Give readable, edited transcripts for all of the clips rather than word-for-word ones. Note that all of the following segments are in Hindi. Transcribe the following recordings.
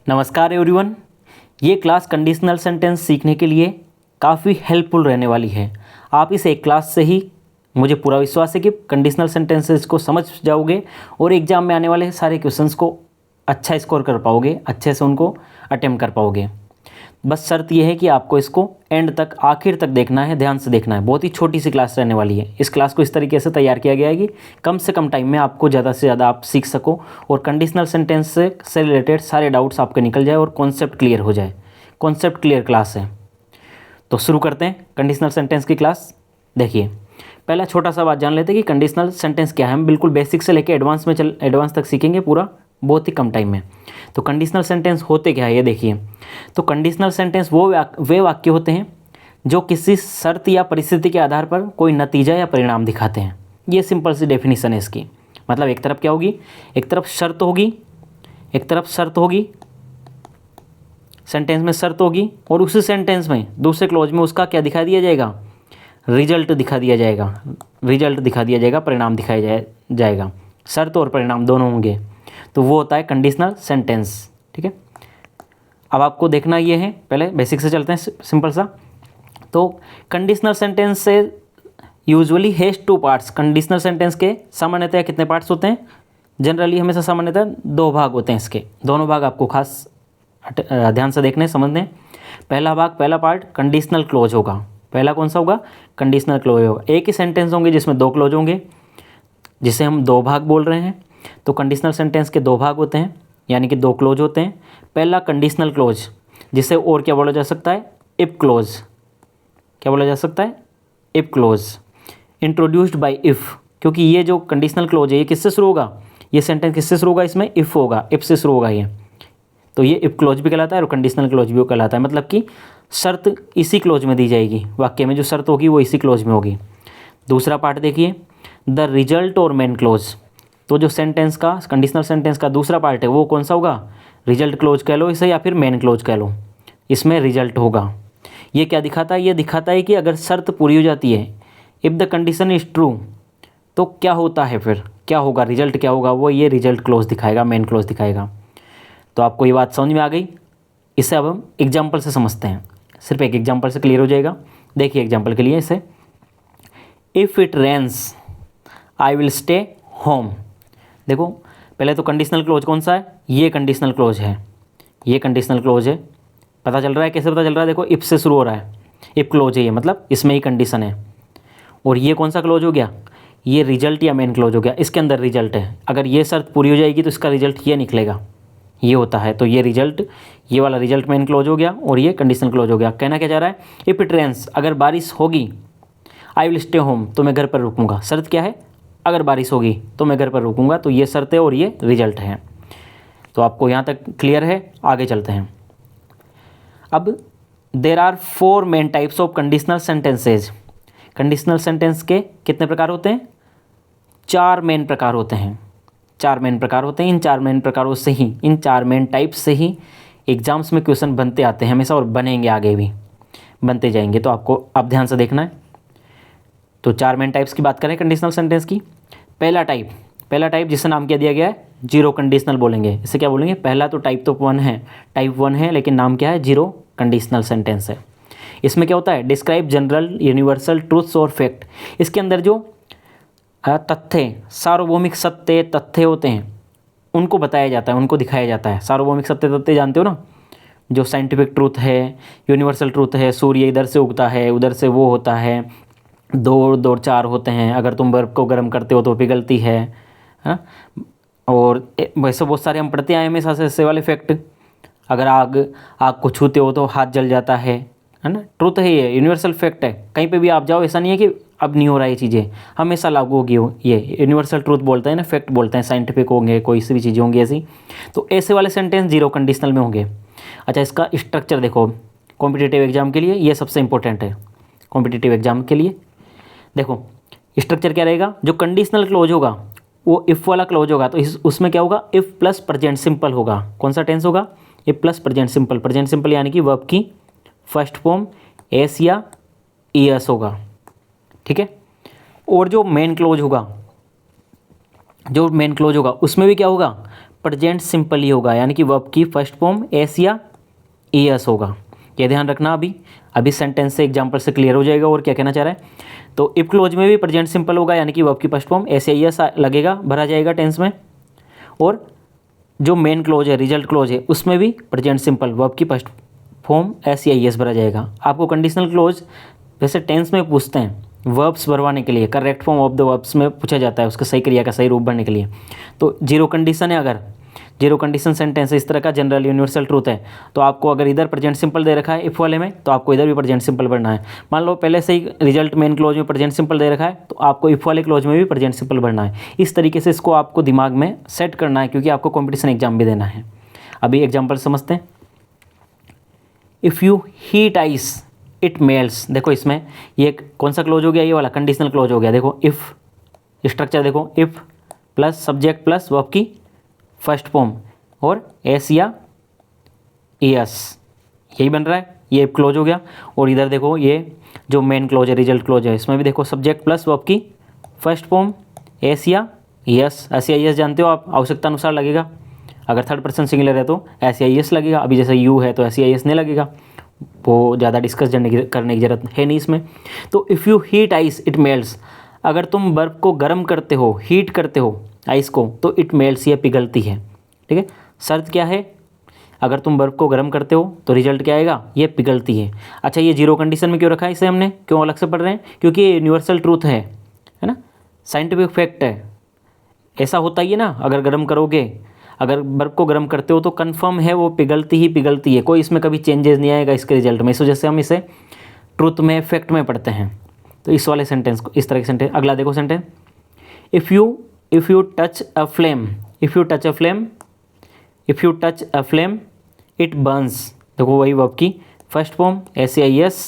नमस्कार एवरीवन। ये क्लास कंडीशनल सेंटेंस सीखने के लिए काफ़ी हेल्पफुल रहने वाली है। आप इस एक क्लास से ही मुझे पूरा विश्वास है कि कंडीशनल सेंटेंसेस को समझ जाओगे और एग्ज़ाम में आने वाले सारे क्वेश्चंस को अच्छा स्कोर कर पाओगे, अच्छे से उनको अटेम्प्ट कर पाओगे। बस शर्त यह है कि आपको इसको एंड तक, आखिर तक देखना है, ध्यान से देखना है। बहुत ही छोटी सी क्लास रहने वाली है। इस क्लास को इस तरीके से तैयार किया गया है कि कम से कम टाइम में आपको ज़्यादा से ज़्यादा आप सीख सको और कंडीशनल सेंटेंस से रिलेटेड सारे डाउट्स आपके निकल जाए और कॉन्सेप्ट क्लियर हो जाए। कॉन्सेप्ट क्लियर क्लास है। तो शुरू करते हैं कंडीशनल सेंटेंस की क्लास। देखिए, पहला छोटा सा बात जान लेते हैं कि कंडीशनल सेंटेंस क्या है। हम बिल्कुल बेसिक से लेकर एडवांस तक सीखेंगे पूरा, बहुत ही कम टाइम में। तो कंडीशनल सेंटेंस होते क्या है ये देखिए। तो कंडीशनल सेंटेंस वे वाक्य होते हैं जो किसी शर्त या परिस्थिति के आधार पर कोई नतीजा या परिणाम दिखाते हैं। ये सिंपल सी डेफिनेशन है इसकी। मतलब एक तरफ क्या होगी, एक तरफ शर्त होगी, सेंटेंस में शर्त होगी और उसी सेंटेंस में दूसरे क्लॉज में उसका क्या दिखा दिया जाएगा, रिजल्ट दिखा दिया जाएगा, परिणाम दिखाया जाएगा। शर्त और परिणाम दोनों होंगे, तो वो होता है कंडीशनल सेंटेंस। ठीक है, अब आपको देखना ये है, पहले बेसिक से चलते हैं सिंपल सा। तो कंडीशनल सेंटेंस से usually has two parts. Conditional sentence के सामान्यतः कितने पार्ट्स होते हैं? जनरली हमेशा सामान्यतः दो भाग होते हैं इसके। दोनों भाग आपको खास ध्यान से देखने समझने। पहला पार्ट कंडीशनल क्लोज होगा। पहला कौन सा होगा? कंडीशनल क्लोज होगा। एक ही सेंटेंस होंगे जिसमें दो क्लोज होंगे, जिसे हम दो भाग बोल रहे हैं। तो कंडीशनल सेंटेंस के दो भाग होते हैं, यानी कि दो क्लोज होते हैं। पहला कंडीशनल क्लोज, जिसे और क्या बोला जा सकता है? If close. क्या बोला जा सकता है? If close, introduced by if. क्योंकि ये जो कंडीशनल क्लोज है ये किससे शुरू होगा? ये सेंटेंस किससे शुरू होगा? इसमें इफ होगा, इफ से शुरू होगा ये। तो ये इफ क्लोज भी कहलाता है और कंडीशनल क्लोज भी कहलाता है। मतलब कि शर्त इसी क्लोज में दी जाएगी, वाक्य में जो शर्त होगी वो इसी क्लोज में होगी। दूसरा पार्ट देखिए, द रिजल्ट और मेन क्लोज। तो जो सेंटेंस का, कंडीशनल सेंटेंस का दूसरा पार्ट है वो कौन सा होगा? रिजल्ट क्लोज कह लो इसे, या फिर मेन क्लोज कह लो। इसमें रिजल्ट होगा। ये क्या दिखाता है? ये दिखाता है कि अगर शर्त पूरी हो जाती है, if the condition is true, तो क्या होता है, फिर क्या होगा, रिजल्ट क्या होगा, वो ये रिजल्ट क्लोज दिखाएगा, मेन क्लोज दिखाएगा। तो आपको ये बात समझ में आ गई। इसे अब हम एग्जाम्पल से समझते हैं। सिर्फ एक एग्जाम्पल से क्लियर हो जाएगा। देखिए एग्जाम्पल के लिए इसे, if it rains I will stay home. देखो पहले तो कंडीशनल क्लोज कौन सा है? ये कंडीशनल क्लोज है, ये कंडीशनल क्लोज है। पता चल रहा है? कैसे पता चल रहा है? देखो इफ से शुरू हो रहा है, इफ क्लोज है ये, मतलब इसमें ही कंडीशन है। और ये कौन सा क्लोज हो गया? ये रिजल्ट या मेन क्लोज हो गया। इसके अंदर रिजल्ट है। अगर ये शर्त पूरी हो जाएगी तो इसका रिजल्ट ये निकलेगा, ये होता है। तो ये रिजल्ट, ये वाला रिजल्ट मेन क्लोज हो गया और ये कंडीशनल क्लोज हो गया। कहना क्या जा रहा है? इफ इट रेन्स, अगर बारिश होगी, आई विल स्टे होम, तो मैं घर पर रुकूंगा। शर्त क्या है? अगर बारिश होगी तो मैं घर पर रुकूंगा। तो ये शर्त है और ये रिजल्ट है। तो आपको यहाँ तक क्लियर है? आगे चलते हैं। अब there are 4 main types of conditional sentences. Conditional sentence के कितने प्रकार होते हैं? 4 मेन प्रकार होते हैं। 4 मेन प्रकार होते हैं। इन 4 मेन प्रकारों से ही, इन 4 मेन टाइप से ही एग्जाम्स में क्वेश्चन बनते आते हैं हमेशा, और बनेंगे, आगे भी बनते जाएंगे। तो आपको अब ध्यान से देखना है। तो 4 मेन टाइप्स की बात करें कंडीशनल सेंटेंस की। पहला टाइप जिसे नाम क्या दिया गया है? जीरो कंडीशनल बोलेंगे। इसे क्या बोलेंगे? पहला तो टाइप 1 है, लेकिन नाम क्या है? जीरो कंडीशनल सेंटेंस है। इसमें क्या होता है? डिस्क्राइब जनरल यूनिवर्सल ट्रूथ्स और फैक्ट। इसके अंदर जो तथ्य, सार्वभौमिक सत्य तथ्य होते हैं, उनको बताया जाता है, उनको दिखाया जाता है। सार्वभौमिक सत्य तथ्य जानते हो ना? जो साइंटिफिक ट्रूथ है, यूनिवर्सल ट्रूथ है, सूर्य इधर से उगता है, उधर से वो होता है, 2 और 2 4 होते हैं, अगर तुम बर्फ़ को गर्म करते हो तो पिघलती है। हाँ, और वैसे बहुत सारे हम पढ़ते आए हमेशा से ऐसे वाले फैक्ट। अगर आग को छूते हो तो हाथ जल जाता है ना? ट्रूथ है ये, यूनिवर्सल फैक्ट है। कहीं पे भी आप जाओ, ऐसा नहीं है कि अब नहीं हो रहा है ये चीज़ें, हमेशा लागू होगी। ये यूनिवर्सल ट्रूथ बोलते हैं ना, फैक्ट बोलते हैं। साइंटिफिक होंगे, कोई सी भी चीज़ें होंगी ऐसी। तो ऐसे वाले सेंटेंस जीरो कंडीशनल में होंगे। अच्छा, इसका स्ट्रक्चर देखो, कॉम्पिटिटिव एग्जाम के लिए ये सबसे इंपॉर्टेंट है। कॉम्पिटिटिव एग्जाम के लिए देखो स्ट्रक्चर क्या रहेगा? जो कंडीशनल क्लोज होगा वो इफ़ वाला क्लोज होगा। तो उसमें क्या होगा? इफ़ प्लस प्रेजेंट सिंपल होगा। कौन सा टेंस होगा? If plus present simple. Present simple यानी कि वर्ब की फर्स्ट फॉर्म एस या ईएस होगा। ठीक है। और जो मेन क्लोज होगा उसमें भी क्या होगा? प्रेजेंट सिंपल ही होगा, यानी कि वर्ब की फर्स्ट फॉर्म एस या एस होगा। ये ध्यान रखना। अभी सेंटेंस से एग्जांपल से क्लियर हो जाएगा और क्या कहना चाह रहा है। तो इफ क्लोज में भी प्रेजेंट सिंपल होगा, यानी कि वर्ब की फर्स्ट फॉर्म एस या एस लगेगा, भरा जाएगा टेंस में। और जो मेन क्लोज है, रिजल्ट क्लोज है, उसमें भी प्रेजेंट सिंपल वर्ब की फर्स्ट फॉर्म एस या एस भरा जाएगा। आपको कंडीशनल क्लोज वैसे टेंस में पूछते हैं वर्ब्स भरवाने के लिए, correct form of the verbs में पूछा जाता है, उसका सही क्रिया का सही रूप भरने के लिए। तो जीरो कंडीशन है, अगर जीरो कंडीशन सेंटेंस इस तरह का जनरल यूनिवर्सल ट्रूथ है, तो आपको अगर इधर प्रेजेंट सिंपल दे रखा है इफ वाले में, तो आपको इधर भी प्रेजेंट सिंपल भरना है। मान लो पहले से ही रिजल्ट मेन क्लोज में प्रेजेंट सिंपल दे रखा है, तो आपको इफ वाले क्लोज में भी प्रेजेंट सिंपल भरना है। इस तरीके से इसको आपको दिमाग में सेट करना है, क्योंकि आपको कॉम्पिटिशन एग्जाम भी देना है। अभी एग्जाम्पल समझते हैं। If you heat ice it melts. देखो इसमें ये कौन सा क्लोज हो गया, ये वाला कंडीशनल क्लोज हो गया। देखो इफ़ स्ट्रक्चर देखो, if plus subject plus verb की फर्स्ट फॉर्म और एस या एस, यही बन रहा है। ये क्लोज हो गया। और इधर देखो ये जो मेन क्लोज है, रिजल्ट क्लोज है, इसमें भी देखो सब्जेक्ट प्लस वर्ब की फर्स्ट फॉर्म एस या एस। एस या एस जानते हो आप, आवश्यकता अनुसार लगेगा। अगर थर्ड पर्सन सिंगुलर है तो एस या एस लगेगा। अभी जैसे यू है तो एस या एस नहीं लगेगा, वो ज़्यादा डिस्कस करने की ज़रूरत है नहीं इसमें। तो if you heat ice it melts. अगर तुम बर्फ़ को गर्म करते हो, हीट करते हो आइस को, तो इट मेल्ट्स, ये पिघलती है। ठीक है, शर्त क्या है, अगर तुम बर्फ़ को गर्म करते हो तो रिजल्ट क्या आएगा, ये पिघलती है। अच्छा, ये जीरो कंडीशन में क्यों रखा है इसे हमने, क्यों अलग से पढ़ रहे हैं, क्योंकि ये यूनिवर्सल ट्रूथ है ना, साइंटिफिक फैक्ट है। ऐसा होता ही है ना, अगर गर्म करोगे, अगर बर्फ़ को गर्म करते हो तो कंफर्म है वो पिघलती ही पिघलती है, कोई इसमें कभी चेंजेस नहीं आएगा इसके रिजल्ट में। इस वजह से हम इसे ट्रुथ में, फैक्ट में पढ़ते हैं। तो इस वाले सेंटेंस को, इस तरह के सेंटेंस। अगला देखो sentence, if you touch a flame, if you touch a flame, if you touch a flame it Burns. देखो वही वर्ब की फर्स्ट फॉर्म एस या एस,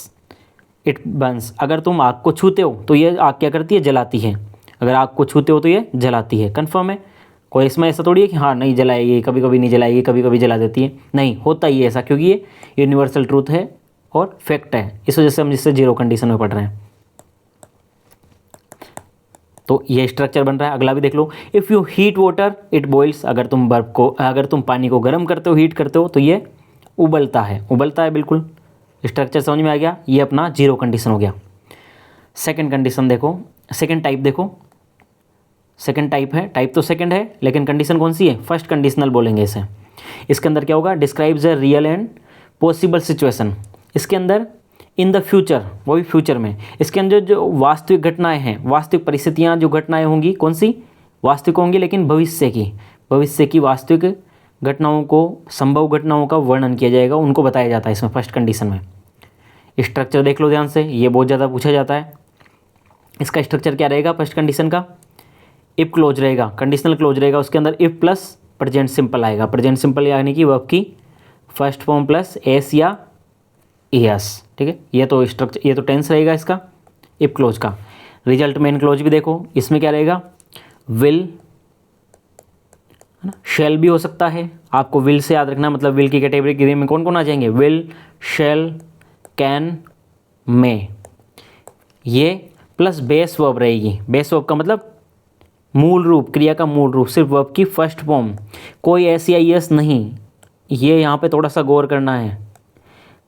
इट बर्न्स। अगर तुम आग को छूते हो तो ये आग क्या करती है, जलाती है। अगर आग को छूते हो तो ये जलाती है, कन्फर्म है। कोई इसमें ऐसा थोड़ी है कि हाँ नहीं जलाएगी, कभी कभी नहीं जलाएगी, कभी कभी जला देती है, नहीं होता ही है ऐसा, क्योंकि ये यूनिवर्सल ट्रूथ है और फैक्ट है। इस वजह से हम जिससे जीरो कंडीशन में पढ़ रहे हैं। तो ये स्ट्रक्चर बन रहा है। अगला भी देख लो, if you heat water it boils. अगर तुम पानी को गर्म करते हो, हीट करते हो, तो ये उबलता है, उबलता है। बिल्कुल स्ट्रक्चर समझ में आ गया। ये अपना जीरो कंडीशन हो गया। सेकंड कंडीशन देखो, सेकंड टाइप देखो, सेकंड टाइप है, टाइप तो सेकंड है, लेकिन कंडीशन कौन सी है, फर्स्ट कंडीशनल बोलेंगे इसे। इसके अंदर क्या होगा, describes a real and possible situation. इसके अंदर इन द फ्यूचर, वो भी फ्यूचर में, इसके अंदर जो वास्तविक घटनाएं हैं, वास्तविक परिस्थितियाँ, जो घटनाएं होंगी, कौन सी वास्तविक होंगी, लेकिन भविष्य की वास्तविक घटनाओं को, संभव घटनाओं का वर्णन किया जाएगा, उनको बताया जाता है इसमें फर्स्ट कंडीशन में। स्ट्रक्चर देख लो ध्यान से, ये बहुत ज़्यादा पूछा जाता है। इसका स्ट्रक्चर क्या रहेगा फर्स्ट कंडीशन का, इफ क्लोज रहेगा, कंडीशनल क्लोज रहेगा, उसके अंदर इफ प्लस प्रेजेंट सिंपल आएगा। प्रेजेंट सिंपल यानी कि वर्ब की फर्स्ट फॉर्म प्लस एस या एस। ठीक है, ये तो स्ट्रक्चर, ये तो टेंस रहेगा इसका इफ क्लोज का। रिजल्ट मेन क्लोज भी देखो, इसमें क्या रहेगा, विल, है ना, शेल भी हो सकता है। आपको विल से याद रखना, मतलब विल की कैटेगरी में कौन कौन आ जाएंगे, विल, शेल, कैन, मे। ये प्लस बेस वर्ब रहेगी। बेस वर्ब का मतलब मूल रूप, क्रिया का मूल रूप, सिर्फ वर्ब की फर्स्ट फॉर्म, कोई एस या एस नहीं। ये यहाँ पे थोड़ा सा गौर करना है,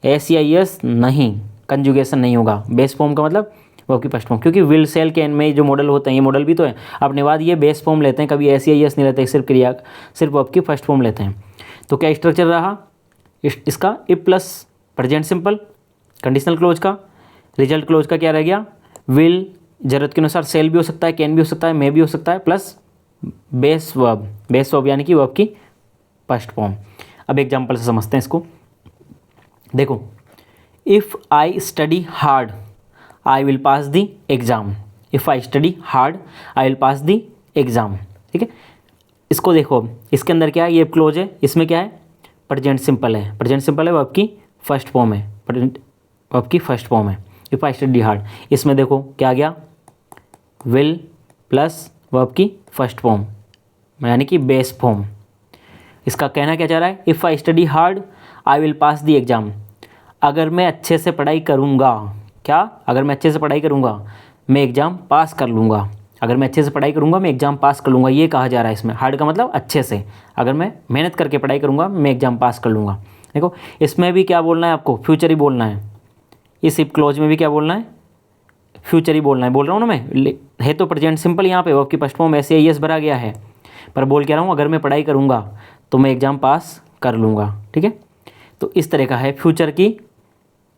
एस या एस नहीं, कंजुगेशन नहीं होगा। बेस फॉर्म का मतलब वर्ब की फर्स्ट फॉर्म, क्योंकि विल, सेल, कैन में जो मॉडल होते हैं, ये मॉडल भी तो है अपने बाद, ये बेस फॉर्म लेते हैं, कभी एस या एस नहीं लेते, सिर्फ क्रिया, सिर्फ वर्ब की फर्स्ट फॉर्म लेते हैं। तो क्या स्ट्रक्चर रहा इसका, if plus present simple conditional close का। रिजल्ट क्लोज का क्या रह गया, विल, ज़रूरत के अनुसार सेल भी हो सकता है, कैन भी हो सकता है, मे भी हो सकता है, प्लस बेस वर्ब यानी कि वर्ब की फर्स्ट फॉर्म। अब एग्जांपल से समझते हैं इसको। देखो, if I study hard I will pass the exam. If I study hard I will pass the exam. ठीक है, इसको देखो, इसके अंदर क्या है, ये क्लोज है, इसमें क्या है, प्रेजेंट सिंपल है। प्रेजेंट सिंपल है, वर्ब की फर्स्ट फॉर्म है, वर्ब की फर्स्ट फॉर्म है। इफ़ आई स्टडी हार्ड, इसमें देखो क्या आ गया, विल प्लस वर्ब की फर्स्ट फॉर्म यानी कि बेस फॉर्म। इसका कहना क्या चाह रहा है, if I study hard I will pass the exam. अगर मैं अच्छे से पढ़ाई करूँगा, क्या, अगर मैं अच्छे से पढ़ाई करूँगा मैं एग्ज़ाम पास कर लूँगा। अगर मैं अच्छे से पढ़ाई करूँगा मैं एग्ज़ाम पास कर लूँगा, ये कहा जा रहा है इसमें। हार्ड का मतलब अच्छे से, अगर मैं मेहनत करके पढ़ाई करूँगा मैं एग्ज़ाम पास कर लूँगा। देखो इसमें भी क्या बोलना है आपको, फ्यूचर ही बोलना है। इस इफ क्लॉज में भी क्या बोलना है, फ्यूचर ही बोलना है। बोल रहा हूँ ना मैं, है तो प्रेजेंट सिंपल यहाँ पे, वर्ब की फर्स्ट फॉर्म ऐसे यस भरा गया है, पर बोल क्या रहा हूँ, अगर मैं पढ़ाई करूँगा तो मैं एग्ज़ाम पास कर लूँगा। ठीक है, तो इस तरह का है। फ्यूचर की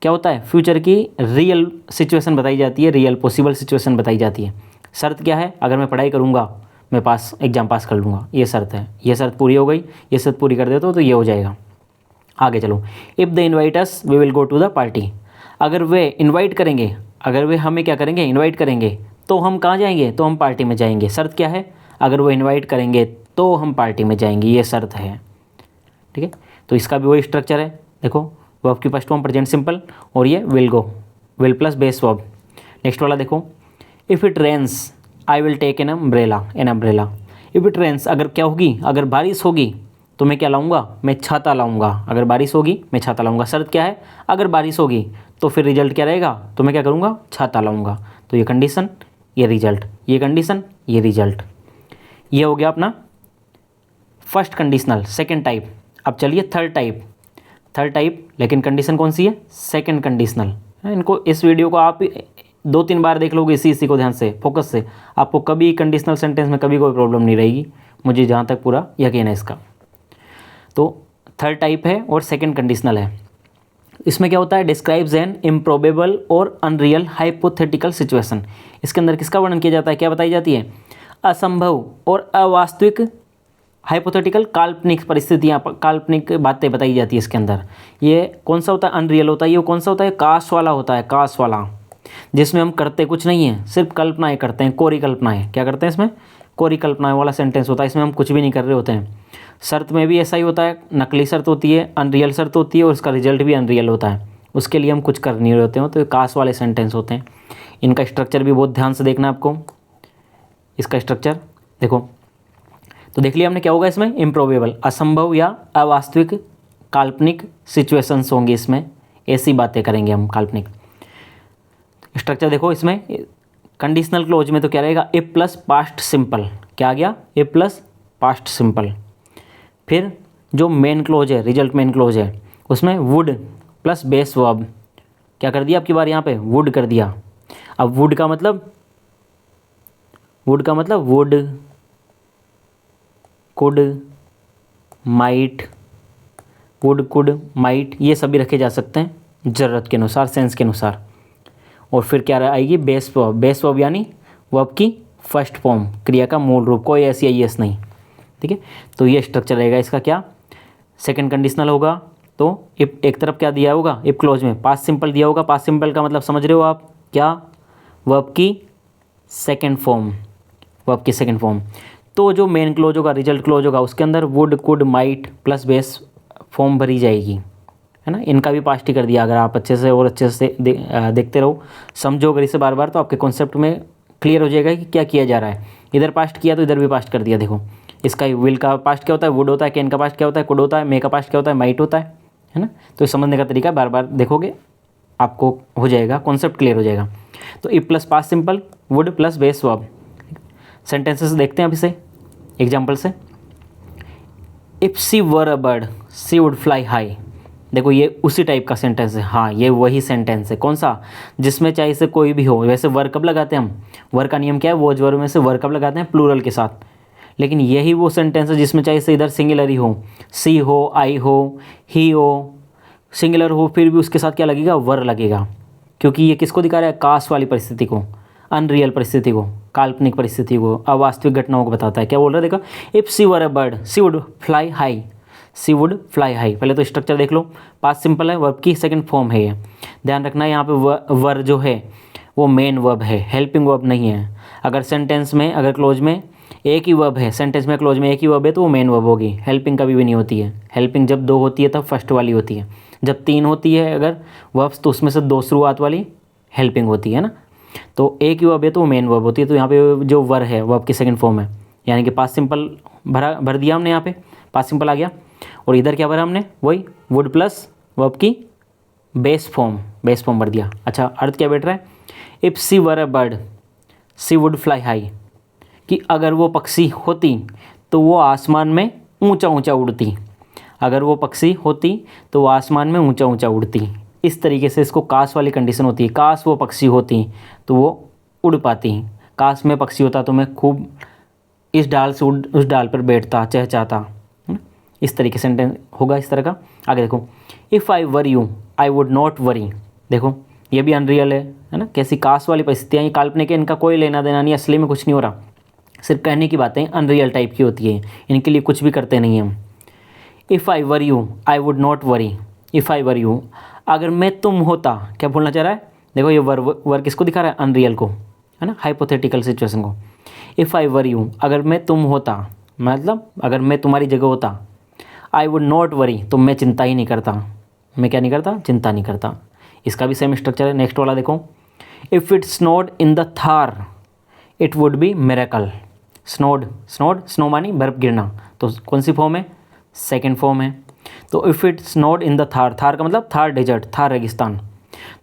क्या होता है, फ्यूचर की रियल सिचुएशन बताई जाती है, रियल पॉसिबल सिचुएशन बताई जाती है। शर्त क्या है, अगर मैं पढ़ाई करूँगा मैं पास एग्ज़ाम पास कर लूँगा, ये शर्त है। ये शर्त पूरी हो गई, ये शर्त पूरी कर देते हो तो ये हो जाएगा। आगे चलो, if they invite us we will go to the party. अगर वे इन्वाइट करेंगे, अगर वे हमें क्या करेंगे, इन्वाइट करेंगे, तो हम कहाँ जाएंगे, तो हम पार्टी में जाएंगे। शर्त क्या है, अगर वो इन्वाइट करेंगे तो हम पार्टी में जाएंगे, ये शर्त है। ठीक है, तो इसका भी वही स्ट्रक्चर है। देखो वर्ब की फर्स्ट फॉर्म प्रेजेंट सिंपल, और ये will go, will plus base verb. Next वाला देखो, if it rains I will take an umbrella, an umbrella. If it rains, अगर क्या होगी, अगर बारिश होगी तो मैं क्या लाऊंगा, मैं छाता लाऊंगा। अगर बारिश होगी मैं छाता लाऊंगा। शर्त क्या है, अगर बारिश होगी तो फिर रिजल्ट क्या रहेगा, तो मैं क्या करूँगा, छाता लाऊंगा। तो ये कंडीशन, ये रिजल्ट, ये कंडीशन, ये रिजल्ट। ये हो गया अपना फर्स्ट कंडीशनल, सेकंड टाइप। अब चलिए थर्ड टाइप। थर्ड टाइप, लेकिन कंडीशन कौन सी है, सेकंड कंडीशनल। इनको, इस वीडियो को आप 2-3 बार देख लोगे, इसी को ध्यान से, फोकस से, आपको कभी कंडीशनल सेंटेंस में कभी कोई प्रॉब्लम नहीं रहेगी, मुझे जहाँ तक पूरा यकीन है इसका। तो थर्ड टाइप है और सेकंड कंडीशनल है। इसमें क्या होता है, डिस्क्राइब्स एन इम्प्रोबेबल और अनरियल हाइपोथेटिकल सिचुएशन। इसके अंदर किसका वर्णन किया जाता है, क्या बताई जाती है, असंभव और अवास्तविक, हाइपोथेटिकल काल्पनिक परिस्थितियाँ, काल्पनिक बातें बताई जाती है इसके अंदर। ये कौन सा होता है, अनरियल होता है। ये कौन सा होता है, काश वाला होता है, काश वाला, जिसमें हम करते कुछ नहीं है, सिर्फ कल्पनाएँ करते हैं, कोरी कल्पनाएँ। क्या करते हैं इसमें, कोरी कल्पनाएँ वाला सेंटेंस होता है, इसमें हम कुछ भी नहीं कर रहे होते हैं। शर्त में भी ऐसा ही होता है, नकली शर्त होती है, अनरियल शर्त होती है, और उसका रिजल्ट भी अनरियल होता है, उसके लिए हम कुछ कर नहीं रहे होते हैं। तो ये काश वाले सेंटेंस होते हैं। इनका स्ट्रक्चर भी बहुत ध्यान से देखना है आपको, इसका स्ट्रक्चर देखो। तो देख लिया हमने क्या होगा इसमें, इम्प्रोबेबल, असंभव या अवास्तविक काल्पनिक सिचुएशंस होंगे इसमें, ऐसी बातें करेंगे हम काल्पनिक। स्ट्रक्चर देखो इसमें, कंडीशनल क्लोज में तो क्या रहेगा, इफ प्लस पास्ट सिंपल। क्या आ गया, इफ प्लस पास्ट सिंपल। फिर जो मेन क्लोज है, रिजल्ट मेन क्लोज है, उसमें वुड प्लस बेस वर्ब। क्या कर दिया आपकी बार यहाँ पे, वुड कर दिया। अब वुड का मतलब, वुड का मतलब would, could, might, would, could, might, ये सभी रखे जा सकते हैं ज़रूरत के अनुसार, सेंस के अनुसार। और फिर क्या आएगी, बेस वर्ब। बेस वर्ब यानी वर्ब की फर्स्ट फॉर्म, क्रिया का मूल रूप, कोई ऐसी आई एस नहीं। ठीक है, तो ये स्ट्रक्चर रहेगा इसका। क्या, सेकंड कंडीशनल होगा तो इफ, एक तरफ क्या दिया होगा, इफ क्लोज में पास्ट सिंपल दिया होगा। पास्ट सिंपल का मतलब समझ रहे हो आप, क्या, वर्ब की सेकंड फॉर्म, वर्ब की सेकंड फॉर्म। तो जो मेन क्लोज होगा, रिजल्ट क्लोज होगा, उसके अंदर would, could, might plus base form भरी जाएगी, है ना। इनका भी पास्ट ही कर दिया। अगर आप अच्छे से और अच्छे से देखते रहो, समझो अगर इसे बार बार, तो आपके कॉन्सेप्ट में क्लियर हो जाएगा कि क्या किया जा रहा है। इधर पास्ट किया तो इधर भी पास्ट कर दिया। देखो इसका विल का पास्ट क्या होता है, वुड होता है, कैन का पास्ट क्या होता है, कुड होता है, मे का पास्ट क्या होता है, माइट होता है ना। तो समझने का तरीका बार बार देखोगे आपको हो जाएगा, कॉन्सेप्ट क्लियर हो जाएगा। तो if plus past simple, would plus base verb. Sentences देखते हैं अब इसे एग्जाम्पल से। If she were a bird she would fly high. देखो ये उसी टाइप का सेंटेंस है, हाँ ये वही सेंटेंस है। कौन सा, जिसमें चाहे से कोई भी हो। वैसे वर कब लगाते हैं हम, वर का नियम क्या है, वो वर्ब में से वर कब लगाते हैं, प्लूरल के साथ। लेकिन यही वो सेंटेंस है जिसमें चाहे से इधर सिंगुलर ही हो, सी हो, आई हो, ही हो, सिंगुलर हो, फिर भी उसके साथ क्या लगेगा, वर लगेगा। क्योंकि ये किसको दिखा रहा है, काश वाली परिस्थिति को, अनरियल परिस्थिति को, काल्पनिक परिस्थिति को, अवास्तविक घटनाओं को बताता है। क्या बोल रहा है देखो, if she were a bird she would fly high, she would fly high. पहले तो स्ट्रक्चर देख लो, पास्ट सिंपल है, वर्ब की सेकंड फॉर्म है ये। ध्यान रखना है यहाँ पे वर जो है वो मेन वर्ब है, हेल्पिंग वर्ब नहीं है। अगर सेंटेंस में, अगर क्लोज में एक ही वर्ब है, सेंटेंस में क्लोज में एक ही वर्ब है तो वो मेन वर्ब होगी, हेल्पिंग कभी भी नहीं होती है। हेल्पिंग जब 2 होती है तब फर्स्ट वाली होती है, जब 3 होती है अगर वर्ब्स तो उसमें से 2 शुरुआत वाली हेल्पिंग होती है ना। तो एक ही वर्ब है तो वो मेन वर्ब होती है। तो यहाँ पे जो वर है वर्ब की सेकंड फॉर्म है, यानी कि पास्ट सिंपल भर दिया हमने, यहाँ पे पास्ट सिंपल आ गया। और इधर क्या भरा हमने, वही वुड प्लस वर्ब की बेस फॉर्म भर दिया। अच्छा अर्थ क्या बैठ रहा है, if she were a bird she would fly high. कि अगर वो पक्षी होती तो वो आसमान में ऊंचा ऊंचा उड़ती, अगर वो पक्षी होती तो वो आसमान में ऊंचा ऊंचा उड़ती। इस तरीके से इसको काश वाली कंडीशन होती है, काश वो पक्षी होती तो वो उड़ पाती, काश में पक्षी होता तो मैं खूब इस डाल से उस डाल पर बैठता चहचहाता, है ना। इस तरीके से सेंटेंस होगा इस तरह का। आगे देखो, if I were you I would not worry. देखो ये भी अनरियल है ना, कैसी काश वाली परिस्थितियाँ, ये काल्पनिक है, इनका कोई लेना देना नहीं, असली में कुछ नहीं हो रहा, सिर्फ कहने की बातें अनरियल टाइप की होती है, इनके लिए कुछ भी करते नहीं हम। If I were you I would not worry, if I were you, अगर मैं तुम होता, क्या बोलना चाह रहा है, देखो ये वर किसको दिखा रहा है, अनरियल को, है ना, हाइपोथेटिकल सिचुएशन को। इफ़ आई वर यू, अगर मैं तुम होता, मतलब अगर मैं तुम्हारी जगह होता, आई वुड नॉट वरी, तो मैं चिंता ही नहीं करता, मैं क्या नहीं करता, चिंता नहीं करता। इसका भी सेम स्ट्रक्चर है। नेक्स्ट वाला देखो, if it snowed in the Thar it would be miracle. Snowed, snow मानी बर्फ़ गिरना, तो कौन सी फॉर्म है, सेकेंड फॉर्म है। तो if it snowed in the Thar, Thar का मतलब थार डेजर्ट, थार रेगिस्तान,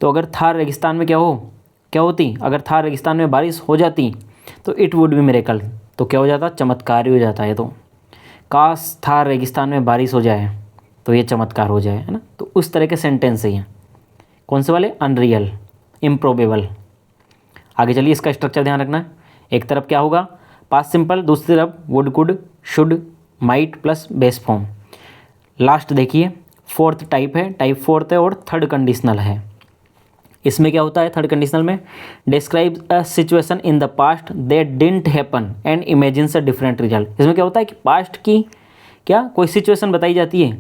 तो अगर थार रेगिस्तान में क्या होती, अगर थार रेगिस्तान में बारिश हो जाती तो इट वुड बी मिरेकल, तो क्या हो जाता, चमत्कार ही हो जाता है। तो काश थार रेगिस्तान में बारिश हो जाए तो ये चमत्कार हो जाए, है ना। तो उस तरह के सेंटेंस ही हैं, कौन से वाले, अनरियल, इम्प्रोबेबल। आगे चलिए, इसका स्ट्रक्चर ध्यान रखना है। एक तरफ क्या होगा, पास्ट सिंपल, दूसरी तरफ would, could, should, might plus base form. Last देखिए, फोर्थ टाइप है, टाइप फोर्थ है और थर्ड कंडीशनल है। इसमें क्या होता है थर्ड कंडीशनल में, describe a situation in the past that didn't happen and imagines a different result. इसमें क्या होता है कि पास्ट की क्या कोई सिचुएशन बताई जाती है,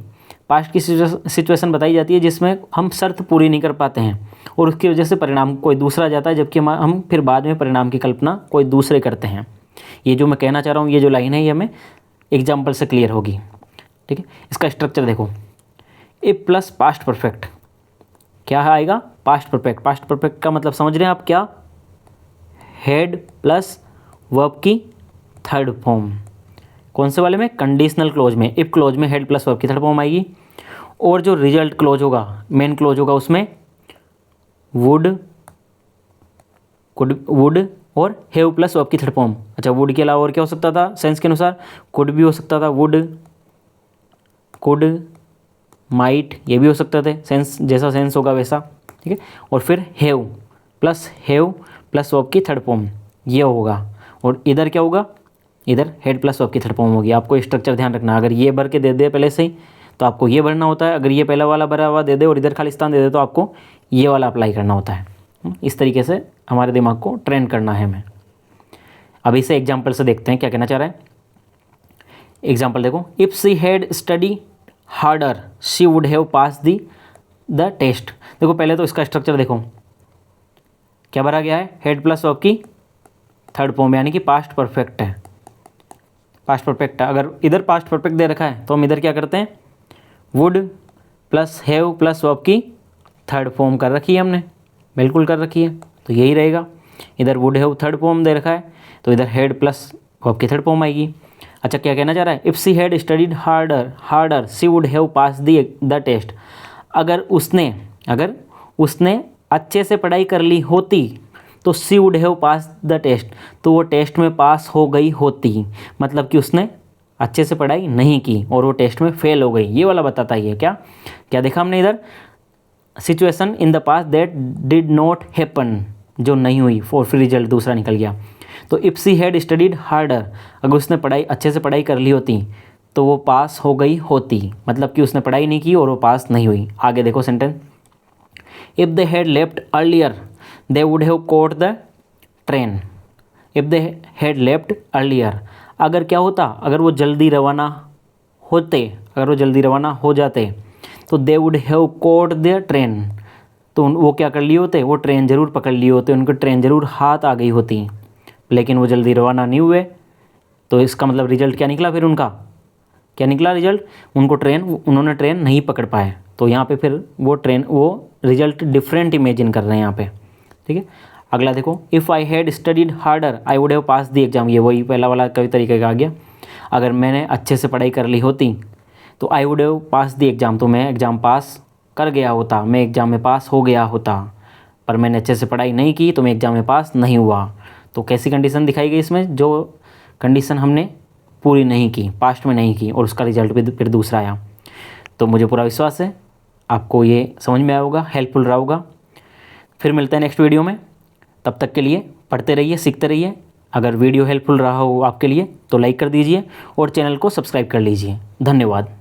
पास्ट की सिचुएशन बताई जाती है जिसमें हम शर्त पूरी नहीं कर पाते हैं और उसकी वजह से परिणाम कोई दूसरा जाता है, जबकि हम फिर बाद में परिणाम की कल्पना कोई दूसरे करते हैं। ये जो मैं कहना चाह रहा हूँ, ये जो लाइन है ये हमें एग्जाम्पल से क्लियर होगी, ठीक है। इसका स्ट्रक्चर देखो, इफ प्लस पास्ट परफेक्ट, क्या आएगा, पास्ट परफेक्ट। पास्ट परफेक्ट का मतलब समझ रहे हैं आप, क्या, हेड प्लस वर्ब की थर्ड फॉर्म। कौन से वाले में, कंडीशनल क्लोज में, इफ क्लोज में हेड प्लस वर्ब की थर्ड फॉर्म आएगी। और जो रिजल्ट क्लोज होगा, मेन क्लोज होगा, उसमें वुड, वुड और हैव प्लस वर्ब की थर्ड फॉर्म। अच्छा, वुड के अलावा और क्या हो सकता था, सेंस के अनुसार कुड भी हो सकता था, वुड, कुड, माइट, ये भी हो सकते थे, सेंस जैसा सेंस होगा वैसा, ठीक है। और फिर हैव प्लस वर्ब की थर्ड फॉर्म, ये होगा। और इधर क्या होगा, इधर हेड प्लस वर्ब की थर्ड फॉर्म होगी। आपको स्ट्रक्चर ध्यान रखना, अगर ये भर के दे दे पहले से ही तो आपको ये भरना होता है, अगर ये पहला वाला भरा हुआ दे दे और इधर खालिस्तान दे दे तो आपको ये वाला अप्लाई करना होता है। इस तरीके से हमारे दिमाग को ट्रेन करना है हमें। अब इसे एग्जाम्पल से देखते हैं क्या कहना चाह रहा है। एग्जाम्पल देखो, if she had study harder she would have pass the test. देखो पहले तो इसका स्ट्रक्चर देखो, क्या भरा गया है, हेड प्लस वर्ब की थर्ड फॉर्म, यानी कि पास्ट परफेक्ट है, पास्ट परफेक्ट है। अगर इधर पास्ट परफेक्ट दे रखा है तो हम इधर क्या करते हैं, would plus have plus verb की थर्ड फॉर्म कर रखी है हमने, बिल्कुल कर रखी है, तो यही रहेगा। इधर वुड हैव थर्ड फॉर्म दे रखा है तो इधर हेड प्लस वर्ब की थर्ड फॉर्म आएगी। अच्छा, क्या कहना चाह रहा है, if she had studied harder she would have pass the test. अगर उसने अच्छे से पढ़ाई कर ली होती तो she would have pass the test, तो वो टेस्ट में पास हो गई होती। मतलब कि उसने अच्छे से पढ़ाई नहीं की और वो टेस्ट में फेल हो गई, ये वाला बताता ही है। क्या क्या देखा हमने इधर, situation in the past that did not happen, जो नहीं हुई, और फिर रिजल्ट दूसरा निकल गया। तो if she had studied harder, अगर उसने पढ़ाई अच्छे से पढ़ाई कर ली होती तो वो पास हो गई होती, मतलब कि उसने पढ़ाई नहीं की और वो पास नहीं हुई। आगे देखो sentence, if they had left earlier they would have caught the train. If they had left earlier, अगर क्या होता, अगर वो जल्दी रवाना होते, अगर वो जल्दी रवाना हो जाते तो they would have caught the train, तो वो क्या कर लिए होते, वो ट्रेन ज़रूर पकड़ लिए होते, उनको ट्रेन ज़रूर हाथ आ गई होती, लेकिन वो जल्दी रवाना नहीं हुए। तो इसका मतलब रिजल्ट क्या निकला, फिर उनका क्या निकला रिजल्ट, उन्होंने ट्रेन नहीं पकड़ पाए। तो यहाँ पे फिर वो रिजल्ट डिफरेंट इमेजिन कर रहे हैं यहाँ पे, ठीक है। अगला देखो, if I had studied harder I would have pass the exam, ये वही पहला वाला कई तरीके का आ गया। अगर मैंने अच्छे से पढ़ाई कर ली होती तो I would have pass the exam, तो मैं एग्ज़ाम पास कर गया होता, मैं एग्ज़ाम में पास हो गया होता, पर मैंने अच्छे से पढ़ाई नहीं की तो मैं एग्ज़ाम में पास नहीं हुआ। तो कैसी कंडीशन दिखाई गई इसमें, जो कंडीशन हमने पूरी नहीं की, पास्ट में नहीं की, और उसका रिजल्ट भी फिर दूसरा आया। तो मुझे पूरा विश्वास है आपको ये समझ में आया होगा, हेल्पफुल रहा होगा। फिर मिलते हैं नेक्स्ट वीडियो में, तब तक के लिए पढ़ते रहिए, सीखते रहिए। अगर वीडियो हेल्पफुल रहा हो आपके लिए तो लाइक कर दीजिए और चैनल को सब्सक्राइब कर लीजिए। धन्यवाद।